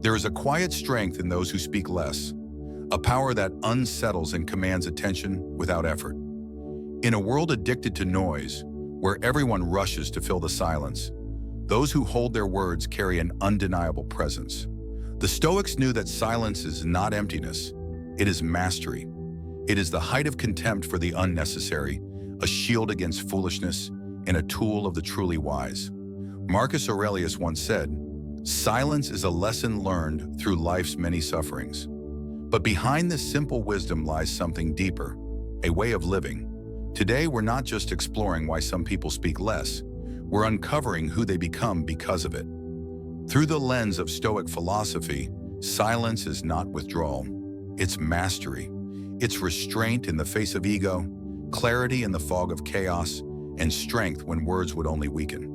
There is a quiet strength in those who speak less, a power that unsettles and commands attention without effort. In a world addicted to noise, where everyone rushes to fill the silence, those who hold their words carry an undeniable presence. The Stoics knew that silence is not emptiness, it is mastery. It is the height of contempt for the unnecessary, a shield against foolishness, and a tool of the truly wise. Marcus Aurelius once said, "Silence is a lesson learned through life's many sufferings." But behind this simple wisdom lies something deeper, a way of living. Today, we're not just exploring why some people speak less, we're uncovering who they become because of it. Through the lens of Stoic philosophy, silence is not withdrawal, it's mastery. It's restraint in the face of ego, clarity in the fog of chaos, and strength when words would only weaken.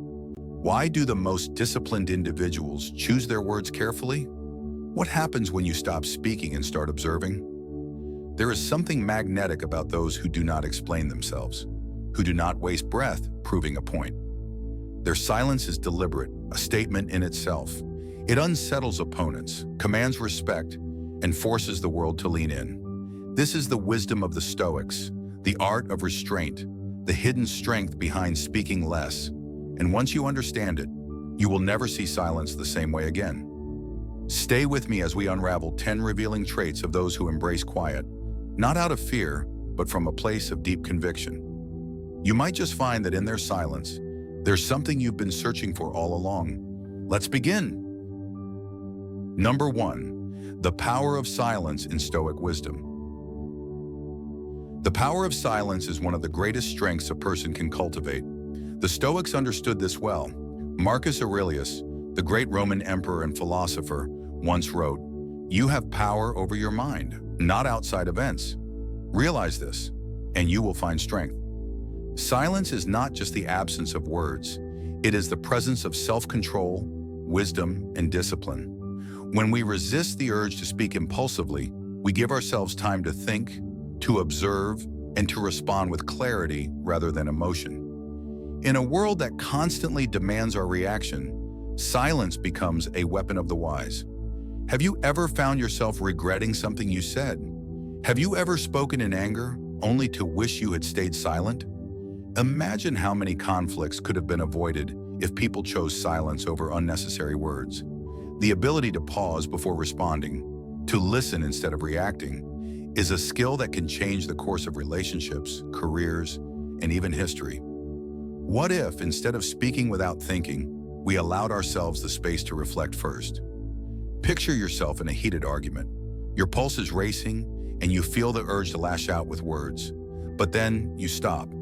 Why do the most disciplined individuals choose their words carefully? What happens when you stop speaking and start observing? There is something magnetic about those who do not explain themselves, who do not waste breath proving a point. Their silence is deliberate, a statement in itself. It unsettles opponents, commands respect, and forces the world to lean in. This is the wisdom of the Stoics, the art of restraint, the hidden strength behind speaking less. And once you understand it, you will never see silence the same way again. Stay with me as we unravel 10 revealing traits of those who embrace quiet, not out of fear, but from a place of deep conviction. You might just find that in their silence, there's something you've been searching for all along. Let's begin. Number 1, the power of silence in Stoic wisdom. The power of silence is one of the greatest strengths a person can cultivate. The Stoics understood this well. Marcus Aurelius, the great Roman emperor and philosopher, once wrote, "You have power over your mind, not outside events. Realize this, and you will find strength." Silence is not just the absence of words. It is the presence of self-control, wisdom, and discipline. When we resist the urge to speak impulsively, we give ourselves time to think, to observe, and to respond with clarity rather than emotion. In a world that constantly demands our reaction, silence becomes a weapon of the wise. Have you ever found yourself regretting something you said? Have you ever spoken in anger only to wish you had stayed silent? Imagine how many conflicts could have been avoided if people chose silence over unnecessary words. The ability to pause before responding, to listen instead of reacting, is a skill that can change the course of relationships, careers, and even history. What if, instead of speaking without thinking, we allowed ourselves the space to reflect first? Picture yourself in a heated argument. Your pulse is racing, and you feel the urge to lash out with words. But then you stop.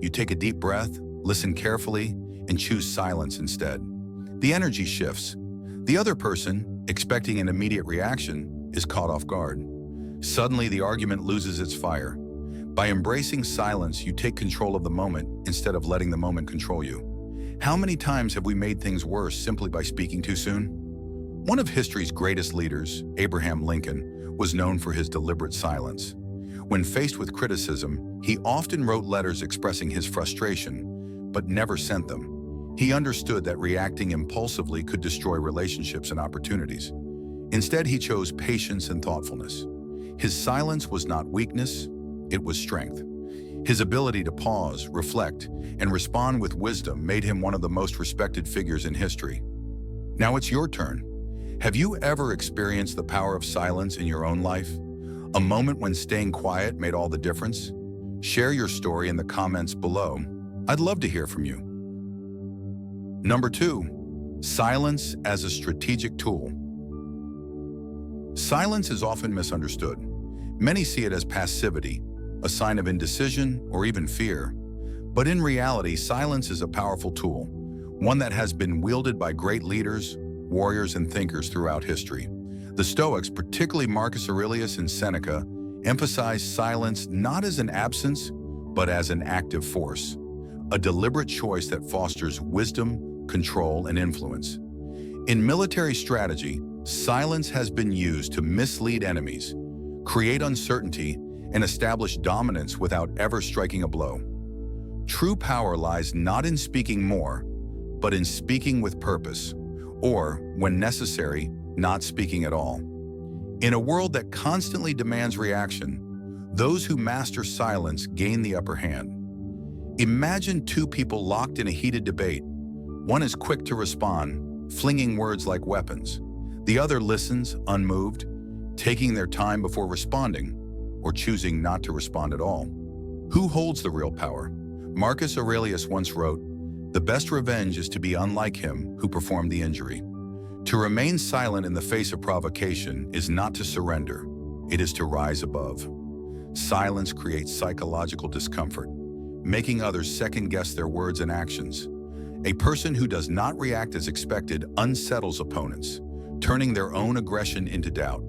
You take a deep breath, listen carefully, and choose silence instead. The energy shifts. The other person, expecting an immediate reaction, is caught off guard. Suddenly, the argument loses its fire. By embracing silence, you take control of the moment instead of letting the moment control you. How many times have we made things worse simply by speaking too soon? One of history's greatest leaders, Abraham Lincoln, was known for his deliberate silence. When faced with criticism, he often wrote letters expressing his frustration, but never sent them. He understood that reacting impulsively could destroy relationships and opportunities. Instead, he chose patience and thoughtfulness. His silence was not weakness, it was strength. His ability to pause, reflect, and respond with wisdom made him one of the most respected figures in history. Now it's your turn. Have you ever experienced the power of silence in your own life? A moment when staying quiet made all the difference? Share your story in the comments below. I'd love to hear from you. Number 2, silence as a strategic tool. Silence is often misunderstood. Many see it as passivity, a sign of indecision or even fear. But in reality, silence is a powerful tool, one that has been wielded by great leaders, warriors, and thinkers throughout history. The Stoics, particularly Marcus Aurelius and Seneca, emphasized silence not as an absence, but as an active force, a deliberate choice that fosters wisdom, control, and influence. In military strategy, silence has been used to mislead enemies, create uncertainty, and establish dominance without ever striking a blow. True power lies not in speaking more, but in speaking with purpose, or, when necessary, not speaking at all. In a world that constantly demands reaction, those who master silence gain the upper hand. Imagine two people locked in a heated debate. One is quick to respond, flinging words like weapons. The other listens, unmoved, taking their time before responding, or choosing not to respond at all. Who holds the real power? Marcus Aurelius once wrote, "The best revenge is to be unlike him who performed the injury." To remain silent in the face of provocation is not to surrender, it is to rise above. Silence creates psychological discomfort, making others second-guess their words and actions. A person who does not react as expected unsettles opponents, turning their own aggression into doubt.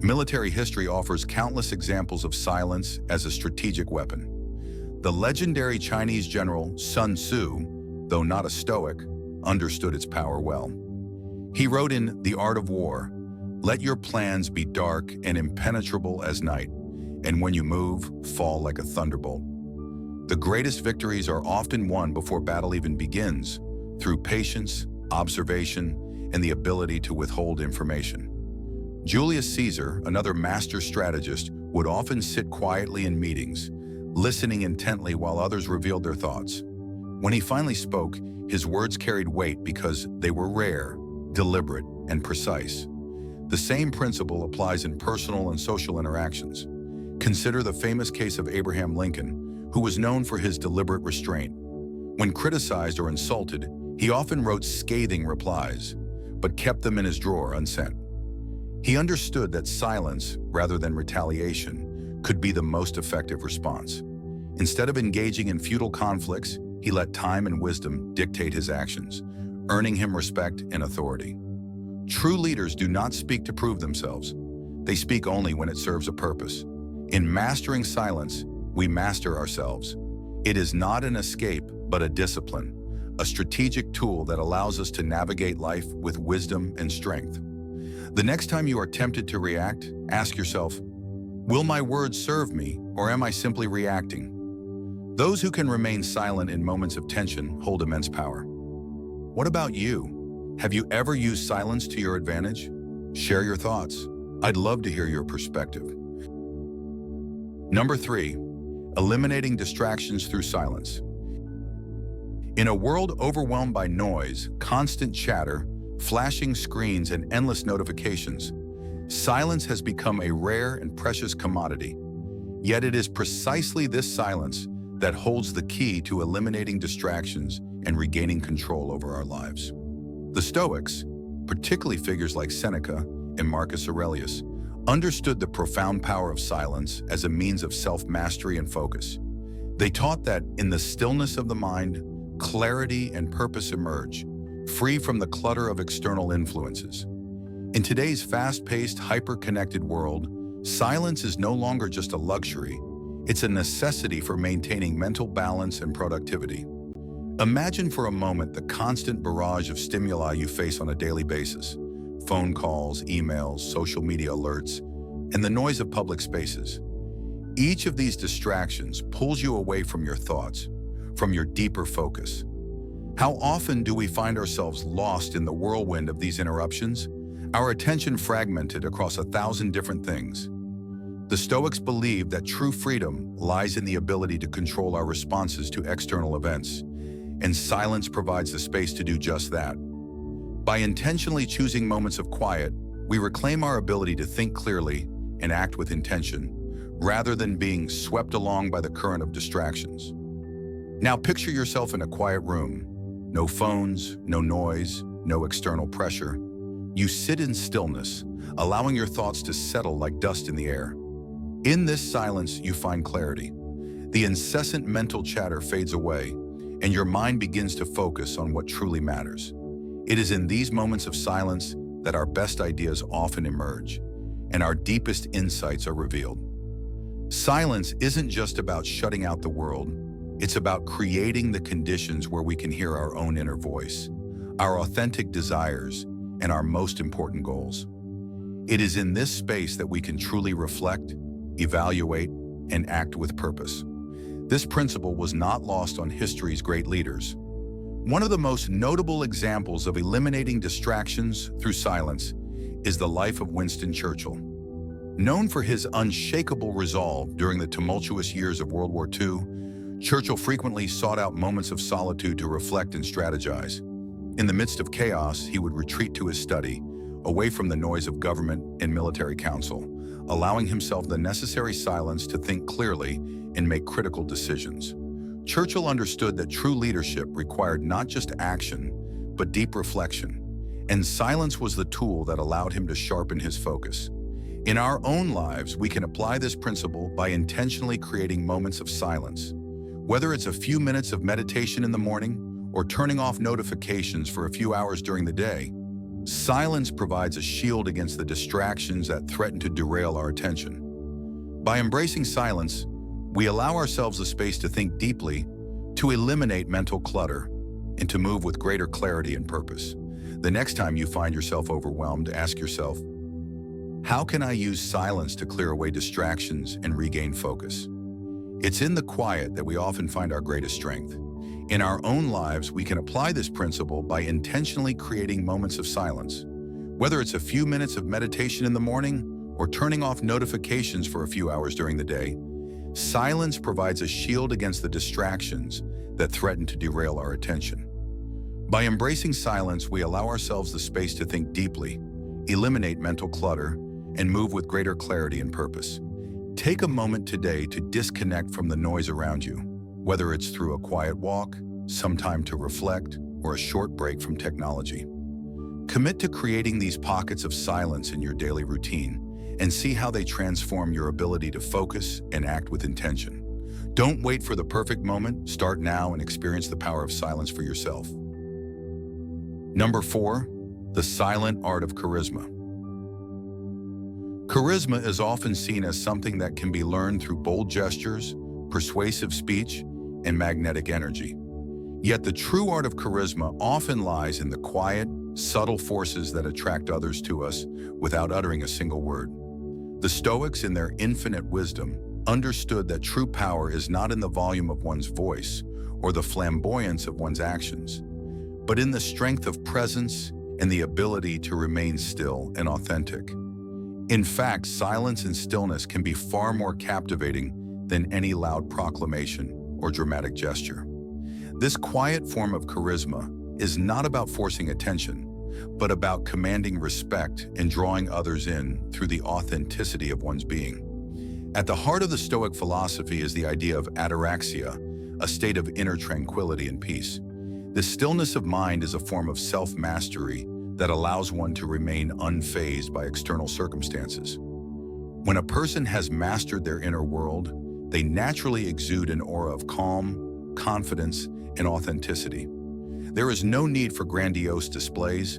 Military history offers countless examples of silence as a strategic weapon. The legendary Chinese general Sun Tzu, though not a Stoic, understood its power well. He wrote in The Art of War, "Let your plans be dark and impenetrable as night, and when you move, fall like a thunderbolt." The greatest victories are often won before battle even begins, through patience, observation, and the ability to withhold information. Julius Caesar, another master strategist, would often sit quietly in meetings, listening intently while others revealed their thoughts. When he finally spoke, his words carried weight because they were rare, deliberate, and precise. The same principle applies in personal and social interactions. Consider the famous case of Abraham Lincoln, who was known for his deliberate restraint. When criticized or insulted, he often wrote scathing replies, but kept them in his drawer unsent. He understood that silence, rather than retaliation, could be the most effective response. Instead of engaging in futile conflicts, he let time and wisdom dictate his actions, earning him respect and authority. True leaders do not speak to prove themselves. They speak only when it serves a purpose. In mastering silence, we master ourselves. It is not an escape, but a discipline, a strategic tool that allows us to navigate life with wisdom and strength. The next time you are tempted to react, ask yourself, will my words serve me, or am I simply reacting? Those who can remain silent in moments of tension hold immense power. What about you? Have you ever used silence to your advantage? Share your thoughts. I'd love to hear your perspective. Number 3, eliminating distractions through silence. In a world overwhelmed by noise, constant chatter, flashing screens, and endless notifications, silence has become a rare and precious commodity. Yet it is precisely this silence that holds the key to eliminating distractions and regaining control over our lives. The Stoics, particularly figures like Seneca and Marcus Aurelius, understood the profound power of silence as a means of self-mastery and focus. They taught that in the stillness of the mind, clarity and purpose emerge, free from the clutter of external influences. In today's fast-paced, hyper-connected world, silence is no longer just a luxury, it's a necessity for maintaining mental balance and productivity. Imagine for a moment the constant barrage of stimuli you face on a daily basis: phone calls, emails, social media alerts, and the noise of public spaces. Each of these distractions pulls you away from your thoughts, from your deeper focus. How often do we find ourselves lost in the whirlwind of these interruptions, our attention fragmented across 1,000 different things? The Stoics believed that true freedom lies in the ability to control our responses to external events, and silence provides the space to do just that. By intentionally choosing moments of quiet, we reclaim our ability to think clearly and act with intention, rather than being swept along by the current of distractions. Now picture yourself in a quiet room. No phones, no noise, no external pressure. You sit in stillness, allowing your thoughts to settle like dust in the air. In this silence, you find clarity. The incessant mental chatter fades away, and your mind begins to focus on what truly matters. It is in these moments of silence that our best ideas often emerge, and our deepest insights are revealed. Silence isn't just about shutting out the world. It's about creating the conditions where we can hear our own inner voice, our authentic desires, and our most important goals. It is in this space that we can truly reflect, evaluate, and act with purpose. This principle was not lost on history's great leaders. One of the most notable examples of eliminating distractions through silence is the life of Winston Churchill. Known for his unshakable resolve during the tumultuous years of World War II, Churchill frequently sought out moments of solitude to reflect and strategize. In the midst of chaos, he would retreat to his study, away from the noise of government and military council, allowing himself the necessary silence to think clearly and make critical decisions. Churchill understood that true leadership required not just action, but deep reflection, and silence was the tool that allowed him to sharpen his focus. In our own lives, we can apply this principle by intentionally creating moments of silence. Whether it's a few minutes of meditation in the morning or turning off notifications for a few hours during the day, silence provides a shield against the distractions that threaten to derail our attention. By embracing silence, we allow ourselves the space to think deeply, to eliminate mental clutter, and to move with greater clarity and purpose. The next time you find yourself overwhelmed, ask yourself, how can I use silence to clear away distractions and regain focus? It's in the quiet that we often find our greatest strength. In our own lives, we can apply this principle by intentionally creating moments of silence. Whether it's a few minutes of meditation in the morning or turning off notifications for a few hours during the day, silence provides a shield against the distractions that threaten to derail our attention. By embracing silence, we allow ourselves the space to think deeply, eliminate mental clutter, and move with greater clarity and purpose. Take a moment today to disconnect from the noise around you, whether it's through a quiet walk, some time to reflect, or a short break from technology. Commit to creating these pockets of silence in your daily routine and see how they transform your ability to focus and act with intention. Don't wait for the perfect moment. Start now and experience the power of silence for yourself. Number 4, the silent art of charisma. Charisma is often seen as something that can be learned through bold gestures, persuasive speech, and magnetic energy. Yet the true art of charisma often lies in the quiet, subtle forces that attract others to us without uttering a single word. The Stoics, in their infinite wisdom, understood that true power is not in the volume of one's voice or the flamboyance of one's actions, but in the strength of presence and the ability to remain still and authentic. In fact, silence and stillness can be far more captivating than any loud proclamation or dramatic gesture. This quiet form of charisma is not about forcing attention, but about commanding respect and drawing others in through the authenticity of one's being. At the heart of the Stoic philosophy is the idea of ataraxia, a state of inner tranquility and peace. This stillness of mind is a form of self-mastery that allows one to remain unfazed by external circumstances. When a person has mastered their inner world, they naturally exude an aura of calm, confidence, and authenticity. There is no need for grandiose displays.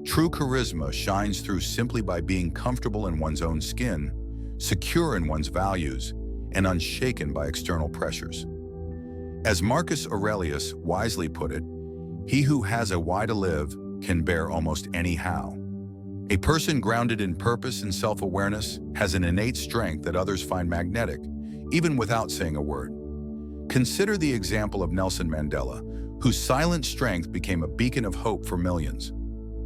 True charisma shines through simply by being comfortable in one's own skin, secure in one's values, and unshaken by external pressures. As Marcus Aurelius wisely put it, "He who has a why to live can bear almost any how." A person grounded in purpose and self-awareness has an innate strength that others find magnetic, even without saying a word. Consider the example of Nelson Mandela, whose silent strength became a beacon of hope for millions.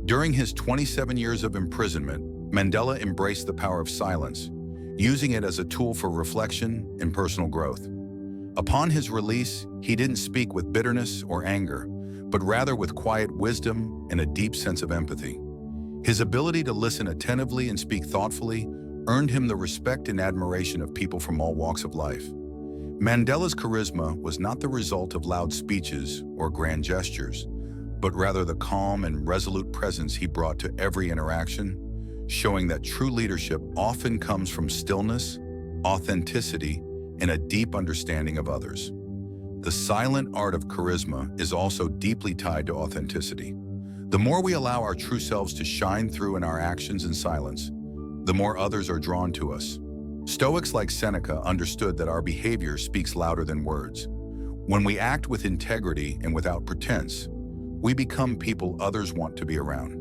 During his 27 years of imprisonment, Mandela embraced the power of silence, using it as a tool for reflection and personal growth. Upon his release, he didn't speak with bitterness or anger, but rather with quiet wisdom and a deep sense of empathy. His ability to listen attentively and speak thoughtfully earned him the respect and admiration of people from all walks of life. Mandela's charisma was not the result of loud speeches or grand gestures, but rather the calm and resolute presence he brought to every interaction, showing that true leadership often comes from stillness, authenticity, and a deep understanding of others. The silent art of charisma is also deeply tied to authenticity. The more we allow our true selves to shine through in our actions and silence, the more others are drawn to us. Stoics like Seneca understood that our behavior speaks louder than words. When we act with integrity and without pretense, we become people others want to be around.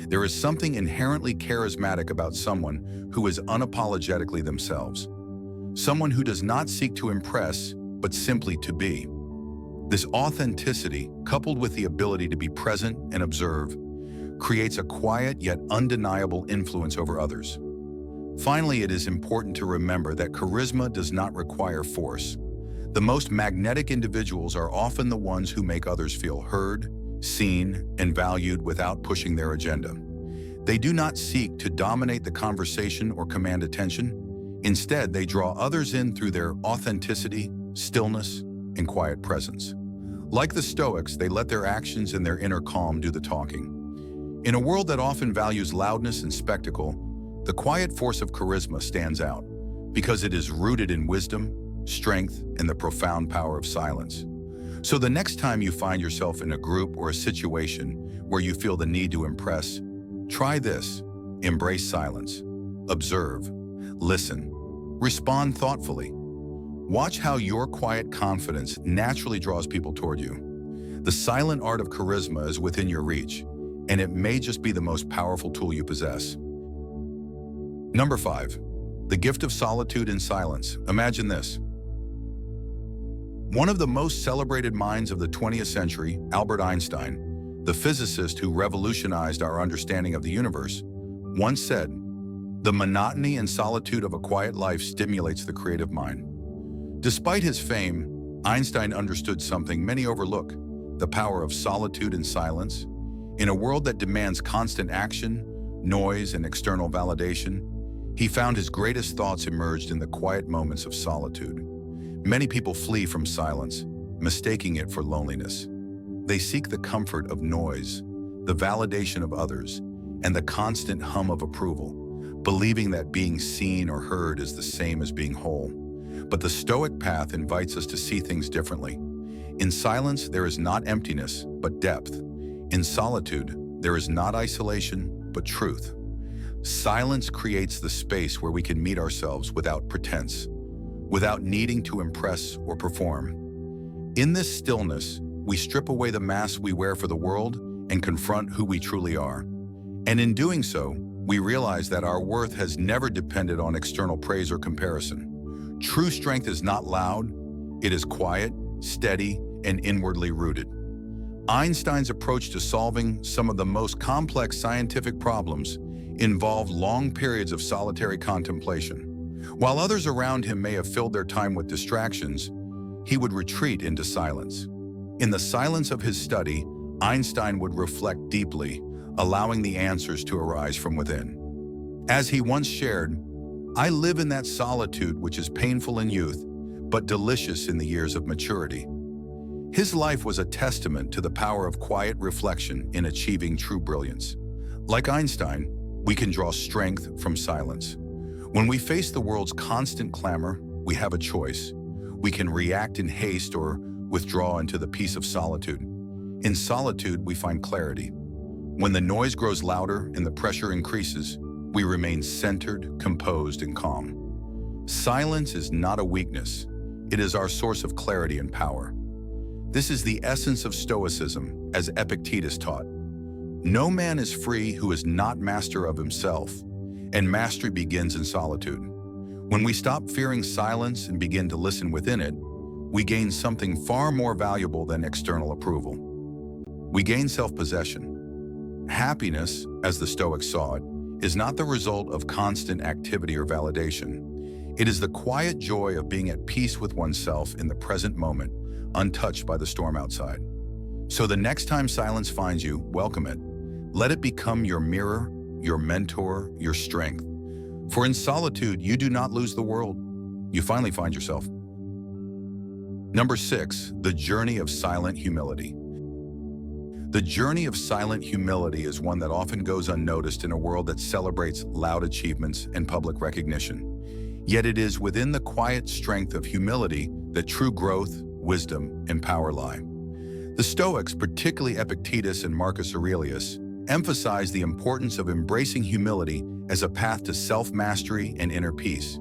There is something inherently charismatic about someone who is unapologetically themselves. Someone who does not seek to impress, but simply to be. This authenticity, coupled with the ability to be present and observe, creates a quiet yet undeniable influence over others. Finally, it is important to remember that charisma does not require force. The most magnetic individuals are often the ones who make others feel heard, seen, and valued without pushing their agenda. They do not seek to dominate the conversation or command attention. Instead, they draw others in through their authenticity, stillness, and quiet presence. Like the Stoics, they let their actions and their inner calm do the talking. In a world that often values loudness and spectacle, the quiet force of charisma stands out because it is rooted in wisdom, strength, and the profound power of silence. So the next time you find yourself in a group or a situation where you feel the need to impress, try this. Embrace silence. Observe. Listen. Respond thoughtfully. Watch how your quiet confidence naturally draws people toward you. The silent art of charisma is within your reach, and it may just be the most powerful tool you possess. Number 5. The gift of solitude and silence. Imagine this. One of the most celebrated minds of the 20th century, Albert Einstein, the physicist who revolutionized our understanding of the universe, once said, "The monotony and solitude of a quiet life stimulates the creative mind." Despite his fame, Einstein understood something many overlook: the power of solitude and silence. In a world that demands constant action, noise, and external validation, he found his greatest thoughts emerged in the quiet moments of solitude. Many people flee from silence, mistaking it for loneliness. They seek the comfort of noise, the validation of others, and the constant hum of approval, believing that being seen or heard is the same as being whole. But the Stoic path invites us to see things differently. In silence, there is not emptiness, but depth. In solitude, there is not isolation, but truth. Silence creates the space where we can meet ourselves without pretense, without needing to impress or perform. In this stillness, we strip away the masks we wear for the world and confront who we truly are. And in doing so, we realize that our worth has never depended on external praise or comparison. True strength is not loud, it is quiet, steady, and inwardly rooted. Einstein's approach to solving some of the most complex scientific problems involved long periods of solitary contemplation. While others around him may have filled their time with distractions, he would retreat into silence. In the silence of his study, Einstein would reflect deeply, allowing the answers to arise from within. As he once shared, "I live in that solitude which is painful in youth, but delicious in the years of maturity." His life was a testament to the power of quiet reflection in achieving true brilliance. Like Einstein, we can draw strength from silence. When we face the world's constant clamor, we have a choice. We can react in haste or withdraw into the peace of solitude. In solitude, we find clarity. When the noise grows louder and the pressure increases, we remain centered, composed, and calm. Silence is not a weakness. It is our source of clarity and power. This is the essence of Stoicism, as Epictetus taught. No man is free who is not master of himself, and mastery begins in solitude. When we stop fearing silence and begin to listen within it, we gain something far more valuable than external approval. We gain self-possession. Happiness, as the Stoics saw it, is not the result of constant activity or validation. It is the quiet joy of being at peace with oneself in the present moment, untouched by the storm outside. So the next time silence finds you, welcome it. Let it become your mirror, your mentor, your strength. For in solitude, you do not lose the world. You finally find yourself. Number 6, the journey of silent humility. The journey of silent humility is one that often goes unnoticed in a world that celebrates loud achievements and public recognition. Yet it is within the quiet strength of humility that true growth, wisdom, and power lie. The Stoics, particularly Epictetus and Marcus Aurelius, emphasize the importance of embracing humility as a path to self-mastery and inner peace.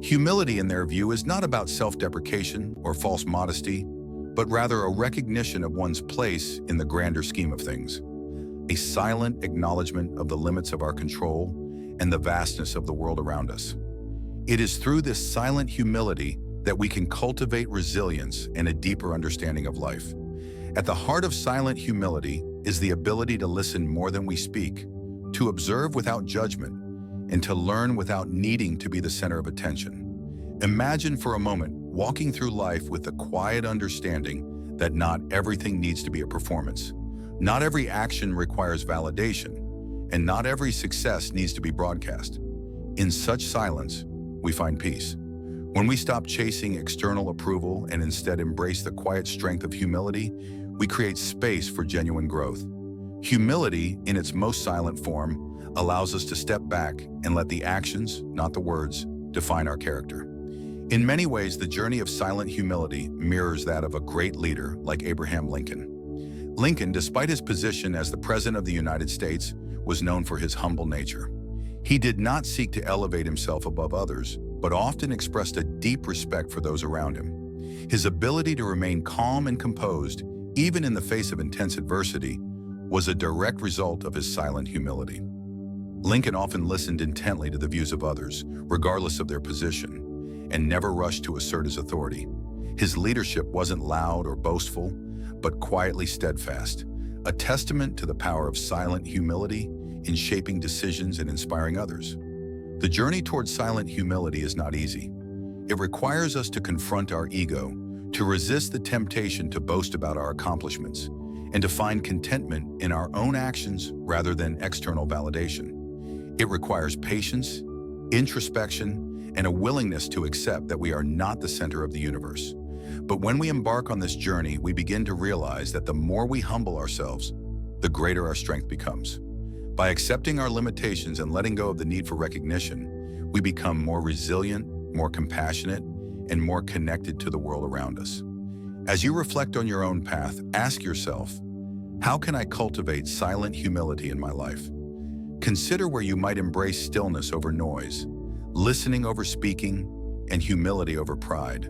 Humility, in their view, is not about self-deprecation or false modesty, but rather a recognition of one's place in the grander scheme of things, a silent acknowledgement of the limits of our control and the vastness of the world around us. It is through this silent humility that we can cultivate resilience and a deeper understanding of life. At the heart of silent humility is the ability to listen more than we speak, to observe without judgment, and to learn without needing to be the center of attention. Imagine for a moment walking through life with the quiet understanding that not everything needs to be a performance. Not every action requires validation, and not every success needs to be broadcast. In such silence, we find peace. When we stop chasing external approval and instead embrace the quiet strength of humility, we create space for genuine growth. Humility, in its most silent form, allows us to step back and let the actions, not the words, define our character. In many ways, the journey of silent humility mirrors that of a great leader like Abraham Lincoln. Lincoln, despite his position as the President of the United States, was known for his humble nature. He did not seek to elevate himself above others, but often expressed a deep respect for those around him. His ability to remain calm and composed, even in the face of intense adversity, was a direct result of his silent humility. Lincoln often listened intently to the views of others, regardless of their position, and never rushed to assert his authority. His leadership wasn't loud or boastful, but quietly steadfast, a testament to the power of silent humility in shaping decisions and inspiring others. The journey towards silent humility is not easy. It requires us to confront our ego, to resist the temptation to boast about our accomplishments, and to find contentment in our own actions rather than external validation. It requires patience, introspection, and a willingness to accept that we are not the center of the universe. But when we embark on this journey, we begin to realize that the more we humble ourselves, the greater our strength becomes. By accepting our limitations and letting go of the need for recognition, we become more resilient, more compassionate, and more connected to the world around us. As you reflect on your own path, ask yourself, how can I cultivate silent humility in my life? Consider where you might embrace stillness over noise, listening over speaking, and humility over pride.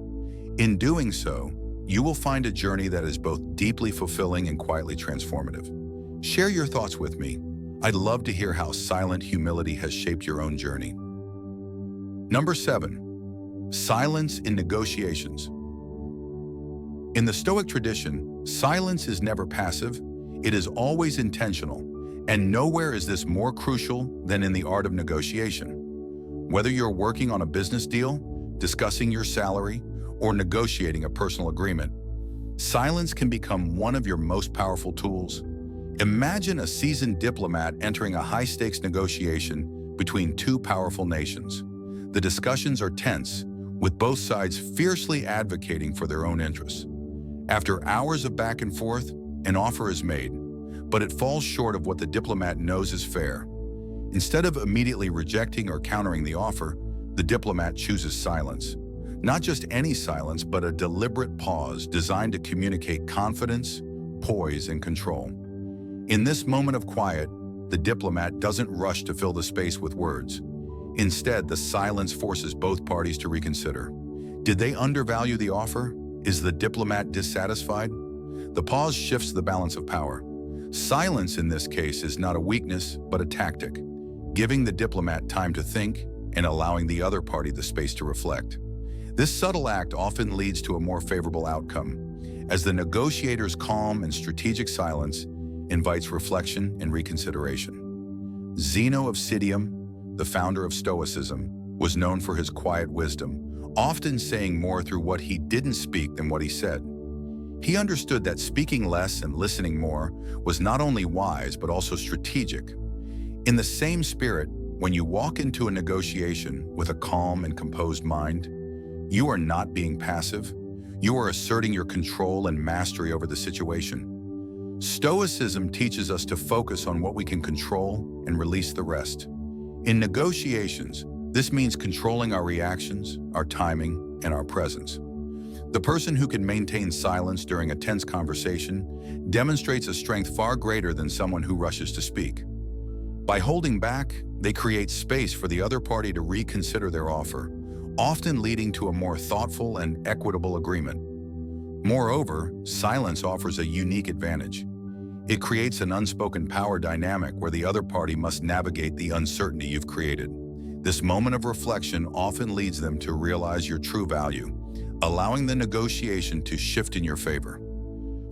In doing so, you will find a journey that is both deeply fulfilling and quietly transformative. Share your thoughts with me. I'd love to hear how silent humility has shaped your own journey. Number 7, silence in negotiations. In the Stoic tradition, silence is never passive, it is always intentional, and nowhere is this more crucial than in the art of negotiation. Whether you're working on a business deal, discussing your salary, or negotiating a personal agreement, silence can become one of your most powerful tools. Imagine a seasoned diplomat entering a high-stakes negotiation between two powerful nations. The discussions are tense, with both sides fiercely advocating for their own interests. After hours of back and forth, an offer is made, but it falls short of what the diplomat knows is fair. Instead of immediately rejecting or countering the offer, the diplomat chooses silence. Not just any silence, but a deliberate pause designed to communicate confidence, poise, and control. In this moment of quiet, the diplomat doesn't rush to fill the space with words. Instead, the silence forces both parties to reconsider. Did they undervalue the offer? Is the diplomat dissatisfied? The pause shifts the balance of power. Silence in this case is not a weakness, but a tactic, giving the diplomat time to think and allowing the other party the space to reflect. This subtle act often leads to a more favorable outcome, as the negotiator's calm and strategic silence invites reflection and reconsideration. Zeno of Citium, the founder of Stoicism, was known for his quiet wisdom, often saying more through what he didn't speak than what he said. He understood that speaking less and listening more was not only wise but also strategic. In the same spirit, when you walk into a negotiation with a calm and composed mind, you are not being passive. You are asserting your control and mastery over the situation. Stoicism teaches us to focus on what we can control and release the rest. In negotiations, this means controlling our reactions, our timing, and our presence. The person who can maintain silence during a tense conversation demonstrates a strength far greater than someone who rushes to speak. By holding back, they create space for the other party to reconsider their offer, often leading to a more thoughtful and equitable agreement. Moreover, silence offers a unique advantage. It creates an unspoken power dynamic where the other party must navigate the uncertainty you've created. This moment of reflection often leads them to realize your true value, allowing the negotiation to shift in your favor.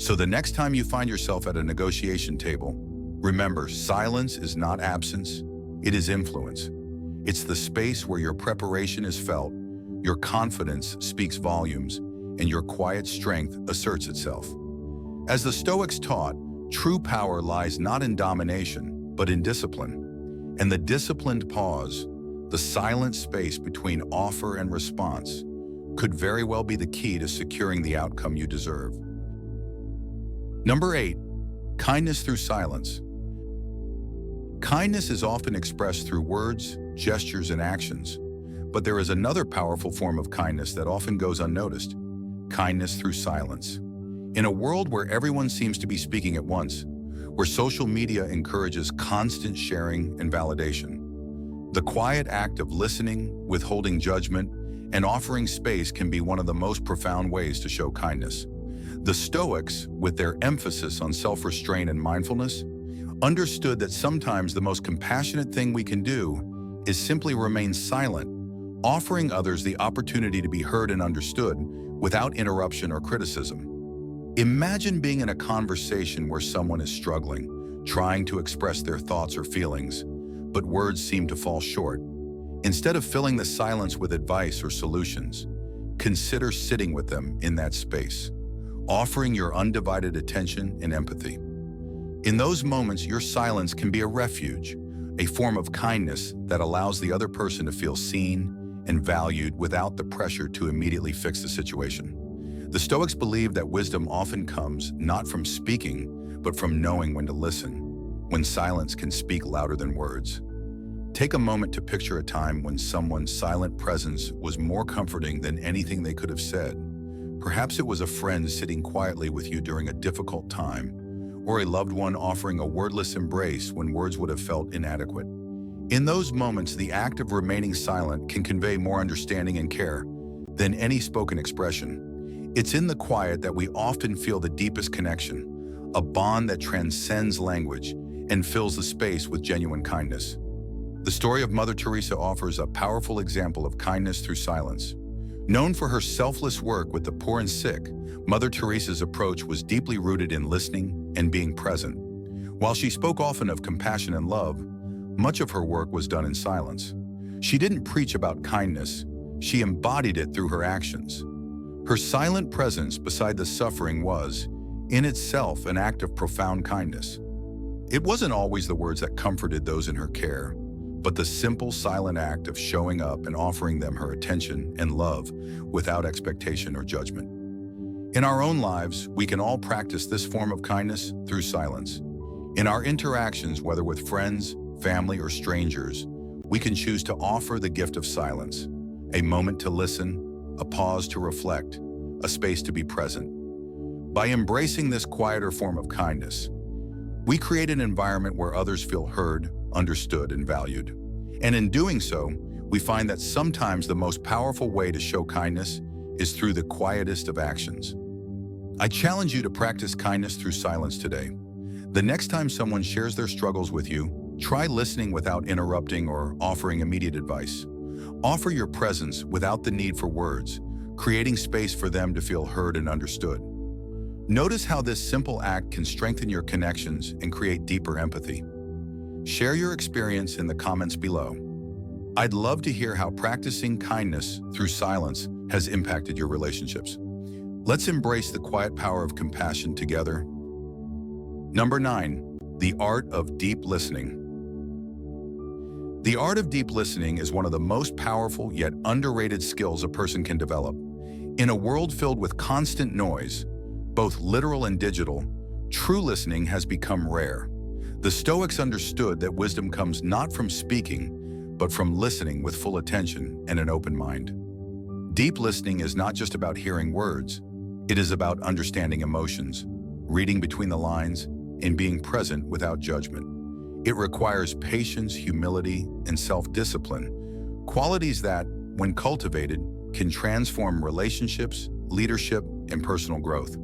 So the next time you find yourself at a negotiation table, remember, silence is not absence, it is influence. It's the space where your preparation is felt, your confidence speaks volumes, and your quiet strength asserts itself. As the Stoics taught, true power lies not in domination, but in discipline. And the disciplined pause, the silent space between offer and response, could very well be the key to securing the outcome you deserve. Number 8, kindness through silence. Kindness is often expressed through words, gestures, and actions, but there is another powerful form of kindness that often goes unnoticed: kindness through silence. In a world where everyone seems to be speaking at once, where social media encourages constant sharing and validation, the quiet act of listening, withholding judgment, and offering space can be one of the most profound ways to show kindness. The Stoics, with their emphasis on self-restraint and mindfulness, understood that sometimes the most compassionate thing we can do is simply remain silent, offering others the opportunity to be heard and understood without interruption or criticism. Imagine being in a conversation where someone is struggling, trying to express their thoughts or feelings, but words seem to fall short. Instead of filling the silence with advice or solutions, consider sitting with them in that space, offering your undivided attention and empathy. In those moments, your silence can be a refuge, a form of kindness that allows the other person to feel seen and valued without the pressure to immediately fix the situation. The Stoics believe that wisdom often comes not from speaking, but from knowing when to listen, when silence can speak louder than words. Take a moment to picture a time when someone's silent presence was more comforting than anything they could have said. Perhaps it was a friend sitting quietly with you during a difficult time, or a loved one offering a wordless embrace when words would have felt inadequate. In those moments, the act of remaining silent can convey more understanding and care than any spoken expression. It's in the quiet that we often feel the deepest connection, a bond that transcends language and fills the space with genuine kindness. The story of Mother Teresa offers a powerful example of kindness through silence. Known for her selfless work with the poor and sick, Mother Teresa's approach was deeply rooted in listening and being present. While she spoke often of compassion and love, much of her work was done in silence. She didn't preach about kindness, she embodied it through her actions. Her silent presence beside the suffering was, in itself, an act of profound kindness. It wasn't always the words that comforted those in her care, but the simple silent act of showing up and offering them her attention and love without expectation or judgment. In our own lives, we can all practice this form of kindness through silence. In our interactions, whether with friends, family, or strangers, we can choose to offer the gift of silence, a moment to listen, a pause to reflect, a space to be present. By embracing this quieter form of kindness, we create an environment where others feel heard, understood, and valued. And in doing so, we find that sometimes the most powerful way to show kindness is through the quietest of actions. I challenge you to practice kindness through silence today. The next time someone shares their struggles with you, try listening without interrupting or offering immediate advice. Offer your presence without the need for words, creating space for them to feel heard and understood. Notice how this simple act can strengthen your connections and create deeper empathy. Share your experience in the comments below. I'd love to hear how practicing kindness through silence has impacted your relationships. Let's embrace the quiet power of compassion together. Number 9, the art of deep listening. The art of deep listening is one of the most powerful yet underrated skills a person can develop. In a world filled with constant noise, both literal and digital, true listening has become rare. The Stoics understood that wisdom comes not from speaking, but from listening with full attention and an open mind. Deep listening is not just about hearing words, it is about understanding emotions, reading between the lines, and being present without judgment. It requires patience, humility, and self-discipline, qualities that, when cultivated, can transform relationships, leadership, and personal growth.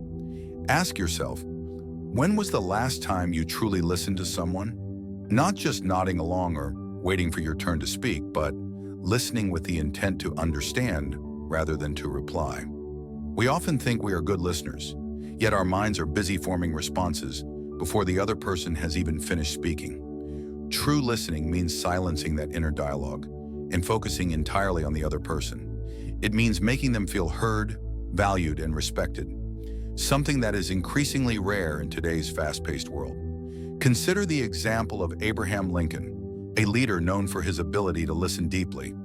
Ask yourself, when was the last time you truly listened to someone? Not just nodding along or waiting for your turn to speak, but listening with the intent to understand rather than to reply. We often think we are good listeners, Yet our minds are busy forming responses before the other person has even finished speaking. True listening means silencing that inner dialogue and focusing entirely on the other person. It means making them feel heard, valued, and respected, something that is increasingly rare in today's fast-paced world. Consider the example of Abraham Lincoln, a leader known for his ability to listen deeply.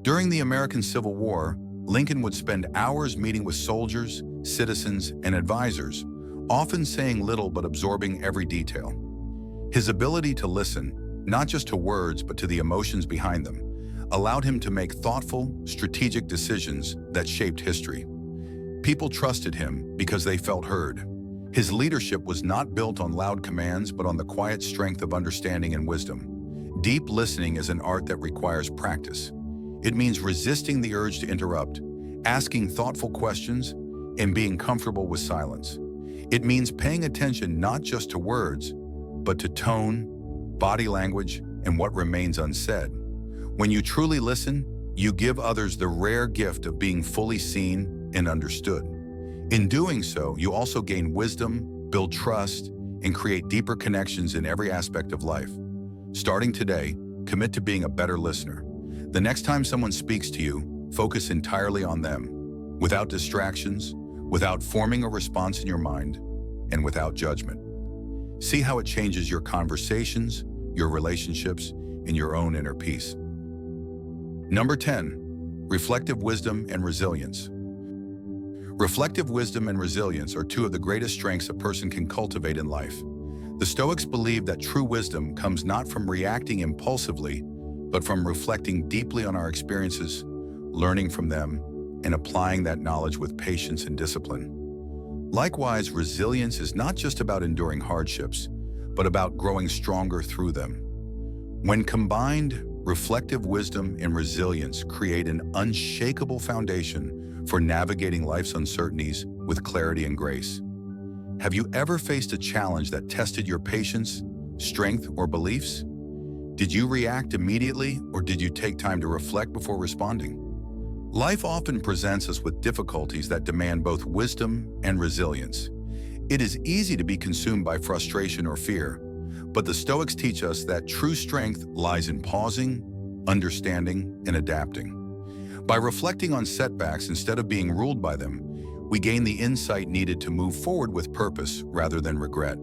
During the American Civil War, Lincoln would spend hours meeting with soldiers, citizens, and advisors, often saying little but absorbing every detail. His ability to listen, not just to words but to the emotions behind them, allowed him to make thoughtful, strategic decisions that shaped history. People trusted him because they felt heard. His leadership was not built on loud commands but on the quiet strength of understanding and wisdom. Deep listening is an art that requires practice. It means resisting the urge to interrupt, asking thoughtful questions, and being comfortable with silence. It means paying attention not just to words, but to tone, body language, and what remains unsaid. When you truly listen, you give others the rare gift of being fully seen and understood. In doing so, you also gain wisdom, build trust, and create deeper connections in every aspect of life. Starting today, commit to being a better listener. The next time someone speaks to you, focus entirely on them, without distractions, without forming a response in your mind, and without judgment. See how it changes your conversations, your relationships, and your own inner peace. Number 10, reflective wisdom and resilience. Reflective wisdom and resilience are two of the greatest strengths a person can cultivate in life. The Stoics believe that true wisdom comes not from reacting impulsively, but from reflecting deeply on our experiences, learning from them, and applying that knowledge with patience and discipline. Likewise, resilience is not just about enduring hardships, but about growing stronger through them. When combined, reflective wisdom and resilience create an unshakable foundation for navigating life's uncertainties with clarity and grace. Have you ever faced a challenge that tested your patience, strength, or beliefs? Did you react immediately, or did you take time to reflect before responding? Life often presents us with difficulties that demand both wisdom and resilience. It is easy to be consumed by frustration or fear, but the Stoics teach us that true strength lies in pausing, understanding, and adapting. By reflecting on setbacks instead of being ruled by them, we gain the insight needed to move forward with purpose rather than regret.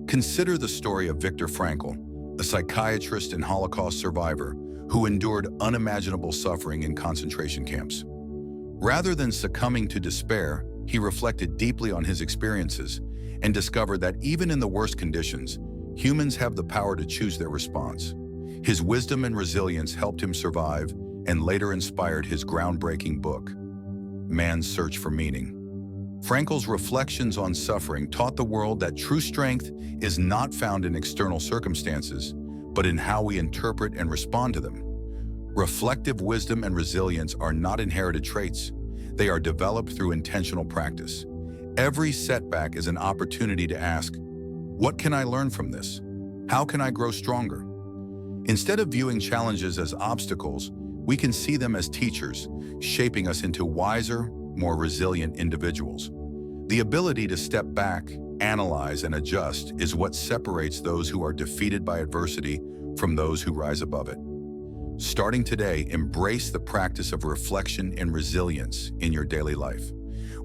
Consider the story of Viktor Frankl, a psychiatrist and Holocaust survivor who endured unimaginable suffering in concentration camps. Rather than succumbing to despair, he reflected deeply on his experiences and discovered that even in the worst conditions, humans have the power to choose their response. His wisdom and resilience helped him survive and later inspired his groundbreaking book, Man's Search for Meaning. Frankl's reflections on suffering taught the world that true strength is not found in external circumstances, but in how we interpret and respond to them. Reflective wisdom and resilience are not inherited traits. They are developed through intentional practice. Every setback is an opportunity to ask, what can I learn from this? How can I grow stronger? Instead of viewing challenges as obstacles, we can see them as teachers, shaping us into wiser, more resilient individuals. The ability to step back, analyze, and adjust is what separates those who are defeated by adversity from those who rise above it. Starting today, embrace the practice of reflection and resilience in your daily life.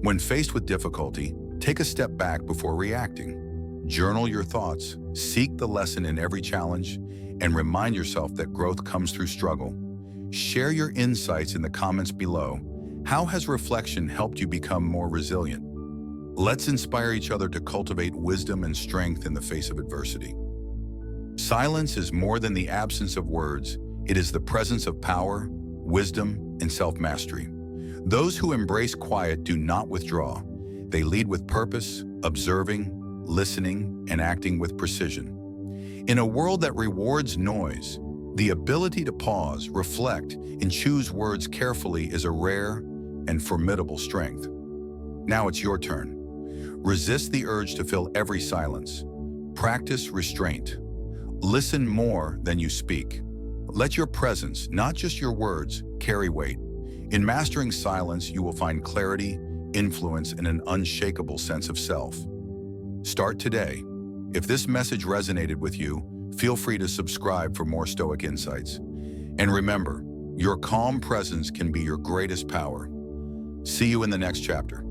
When faced with difficulty, take a step back before reacting. Journal your thoughts, seek the lesson in every challenge, and remind yourself that growth comes through struggle. Share your insights in the comments below. How has reflection helped you become more resilient? Let's inspire each other to cultivate wisdom and strength in the face of adversity. Silence is more than the absence of words. It is the presence of power, wisdom, and self-mastery. Those who embrace quiet do not withdraw. They lead with purpose, observing, listening, and acting with precision. In a world that rewards noise, the ability to pause, reflect, and choose words carefully is a rare and formidable strength. Now it's your turn. Resist the urge to fill every silence. Practice restraint. Listen more than you speak. Let your presence, not just your words, carry weight. In mastering silence, you will find clarity, influence, and an unshakable sense of self. Start today. If this message resonated with you, feel free to subscribe for more Stoic insights. And remember, your calm presence can be your greatest power. See you in the next chapter.